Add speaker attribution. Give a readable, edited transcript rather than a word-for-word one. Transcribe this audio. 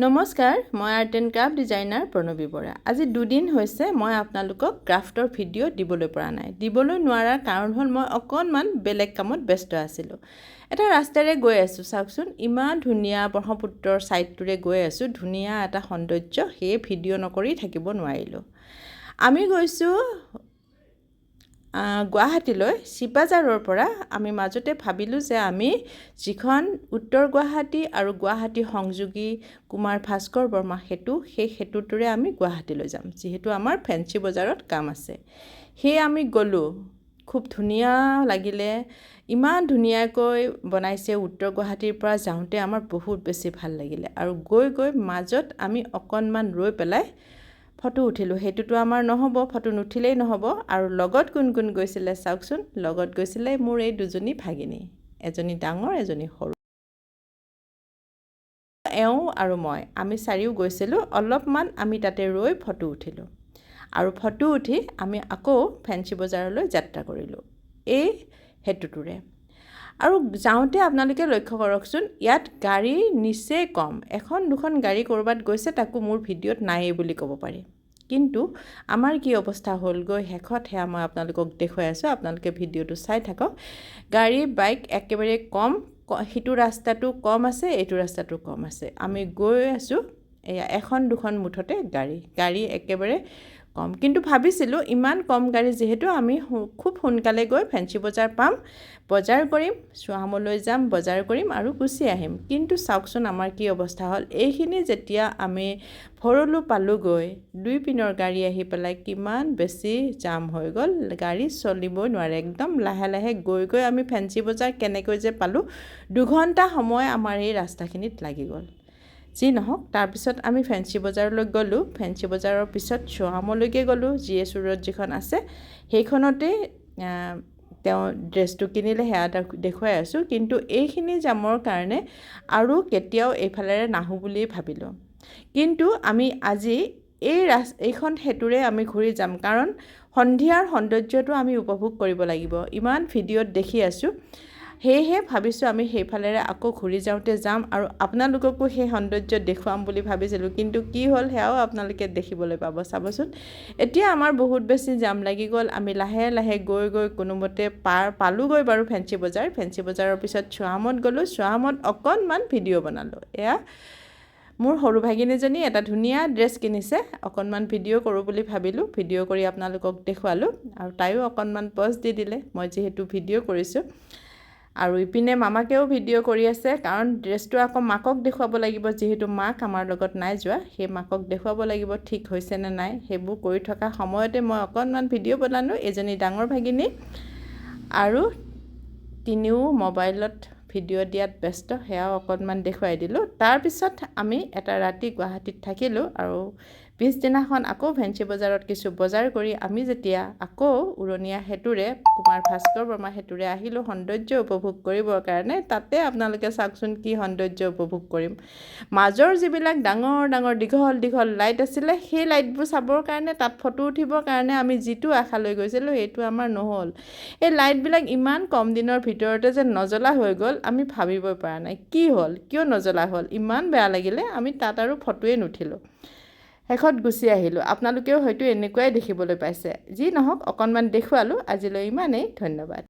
Speaker 1: নমস্কাৰ, মই art and craft designer Pranavi Bora. আজি দুদিন হৈছে মই আপোনালোকক ক্ৰাফ্টৰ ভিডিঅ' দিবলৈ পৰা নাই। দিবলৈ নোৱাৰাৰ কাৰণ হ'ল মই অকণমান বেলেগ কামত ব্যস্ত আছিলোঁ। এটা ৰাস্তাৰে গৈ আছোঁ, চাওকচোন ইমান ধুনীয়া ব্ৰহ্মপুত্ৰৰ ছাইডটোৰে গৈ আছোঁ, ধুনীয়া এটা সৌন্দৰ্য, সেয়ে ভিডিঅ' নকৰি থাকিব নোৱাৰিলোঁ। আমি গৈছোঁ গুৱাহাটীলৈ। চিপাঝাৰৰ পৰা আমি মাজতে ভাবিলোঁ যে আমি যিখন উত্তৰ গুৱাহাটী আৰু গুৱাহাটী সংযোগী কুমাৰ ভাস্কৰ বৰ্মা সেতু, সেই সেতুটোৰে আমি গুৱাহাটীলৈ যাম, যিহেতু আমাৰ ফেঞ্চি বজাৰত কাম আছে। সেয়ে আমি গ'লোঁ। খুব ধুনীয়া লাগিলে, ইমান ধুনীয়াকৈ বনাইছে। উত্তৰ গুৱাহাটীৰ পৰা যাওঁতে আমাৰ বহুত বেছি ভাল লাগিলে আৰু গৈ মাজত আমি অকণমান ৰৈ পেলাই ফটো উঠিলোঁ। সেইটোতো আমাৰ নহ'ব, ফটো নুঠিলেই নহ'ব। আৰু লগত কোন কোন গৈছিলে চাওকচোন। লগত গৈছিলে মোৰ এই দুজনী ভাগিনী, এজনী ডাঙৰ এজনী সৰু। এওঁ আৰু মই, আমি চাৰিও গৈছিলোঁ। অলপমান আমি তাতে ৰৈ ফটো উঠিলোঁ আৰু ফটো উঠি আমি আকৌ ফেঞ্চি বজাৰলৈ যাত্ৰা কৰিলোঁ এই সেতুটোৰে। আৰু যাওঁতে আপোনালোকে লক্ষ্য কৰকচোন, ইয়াত গাড়ী নিচেই কম। এখন দুখন গাড়ী ক'ৰবাত গৈছে, তাকো মোৰ ভিডিঅ'ত নায়েই বুলি ক'ব পাৰি। কিন্তু আমাৰ কি অৱস্থা হ'লগৈ শেষত, সেয়া মই আপোনালোকক দেখুৱাই আছোঁ। আপোনালোকে ভিডিঅ'টো চাই থাকক। গাড়ী বাইক একেবাৰে কম, সিটো ৰাস্তাটো কম আছে, এইটো ৰাস্তাটো কম আছে। আমি গৈ আছোঁ, এয়া এখন দুখন মুঠতে গাড়ী একেবাৰে কম। কিন্তু ভাবিছিলোঁ ইমান কম গাড়ী যিহেতু, আমি খুব সোনকালে গৈ ফেঞ্চি বজাৰ পাম, বজাৰ কৰিম, চুৱাহামলৈ যাম, বজাৰ কৰিম আৰু গুচি আহিম। কিন্তু চাওকচোন আমাৰ কি অৱস্থা হ'ল। এইখিনি যেতিয়া আমি ভৰলু পালোঁগৈ, দুই পিনৰ গাড়ী আহি পেলাই কিমান বেছি জাম হৈ গ'ল, গাড়ী চলিবই নোৱাৰে। একদম লাহে লাহে গৈ আমি ফেঞ্চি বজাৰ কেনেকৈ যে পালোঁ, 2 ঘণ্টা সময় আমাৰ এই ৰাস্তাখিনিত লাগি গ'ল। যি নহওক, তাৰপিছত আমি ফেঞ্চি বজাৰলৈ গ'লোঁ। ফেঞ্চি বজাৰৰ পিছত চুৱাহামলৈকে গ'লোঁ। GS ৰোডত যিখন আছে সেইখনতে তেওঁ ড্ৰেছটো কিনিলে, সেয়া দেখুৱাই আছোঁ। কিন্তু এইখিনি জামৰ কাৰণে আৰু কেতিয়াও এইফালেৰে নাহোঁ বুলিয়েই ভাবিলোঁ। কিন্তু আমি আজি এইখন সেতুৰে আমি ঘূৰি যাম, কাৰণ সন্ধিয়াৰ সৌন্দৰ্যটো আমি উপভোগ কৰিব লাগিব। ইমান ভিডিঅ'ত দেখি আছোঁ, সেয়েহে ভাবিছোঁ আমি সেইফালেৰে আকৌ ঘূৰি যাওঁতে যাম আৰু আপোনালোককো সেই সৌন্দৰ্য দেখুৱাম বুলি ভাবিছিলোঁ। কিন্তু কি হ'ল সেয়াও আপোনালোকে দেখিবলৈ পাব, চাবচোন। এতিয়া আমাৰ বহুত বেছি জাম লাগি গ'ল। আমি লাহে লাহে গৈ কোনোমতে পালোঁগৈ বাৰু ফেঞ্চি বজাৰ। ফেঞ্চি বজাৰৰ পিছত চুৱাহামত গ'লোঁ। চুৱাহামত অকণমান ভিডিঅ' বনালোঁ। এয়া মোৰ সৰু ভাগিনীজনী এটা ধুনীয়া ড্ৰেছ কিনিছে, অকণমান ভিডিঅ' কৰোঁ বুলি ভাবিলোঁ। ভিডিঅ' কৰি আপোনালোকক দেখুৱালোঁ আৰু তাইও অকণমান পজ দি দিলে, মই যিহেতু ভিডিঅ' কৰিছোঁ। আৰু ইপিনে মামাকেও ভিডিঅ' কৰি আছে, কাৰণ ড্ৰেছটো আকৌ মাকক দেখুৱাব লাগিব, যিহেতু মাক আমাৰ লগত নাই যোৱা। সেই মাকক দেখুৱাব লাগিব ঠিক হৈছে নে নাই। সেইবোৰ কৰি থকা সময়তে মই অকণমান ভিডিঅ' বনালোঁ। এজনী ডাঙৰ ভাগিনী আৰু তিনিও মোবাইলত ভিডিঅ' দিয়াত ব্যস্ত, সেয়াও অকণমান দেখুৱাই দিলোঁ। তাৰপিছত আমি এটা ৰাতি গুৱাহাটীত থাকিলোঁ আৰু পিছদিনাখন আকৌ ফেঞ্চি বজাৰত কিছু বজাৰ কৰি আমি যেতিয়া আকৌ উৰণীয়া সেতুৰে, কুমাৰ ভাস্কৰ বৰ্মা সেতুৰে আহিলোঁ সৌন্দৰ্য উপভোগ কৰিবৰ কাৰণে, তাতে আপোনালোকে চাওকচোন কি সৌন্দৰ্য উপভোগ কৰিম। মাজৰ যিবিলাক ডাঙৰ ডাঙৰ দীঘল লাইট আছিলে, সেই লাইটবোৰ চাবৰ কাৰণে, তাত ফটো উঠিবৰ কাৰণে আমি যিটো আশা লৈ গৈছিলোঁ, সেইটো আমাৰ নহ'ল। এই লাইটবিলাক ইমান কম দিনৰ ভিতৰতে যে নজ্বলা হৈ গ'ল, আমি ভাবিবই পৰা নাই কি হ'ল, কিয় নজ্বলা হ'ল। ইমান বেয়া লাগিলে, আমি তাত আৰু ফটোৱে নুঠিলোঁ, শেষত গুচি আহিলোঁ। আপোনালোকেও হয়তো এনেকুৱাই দেখিবলৈ পাইছে। যি নহওক, অকণমান দেখুৱালোঁ। আজিলৈ ইমানেই, ধন্যবাদ।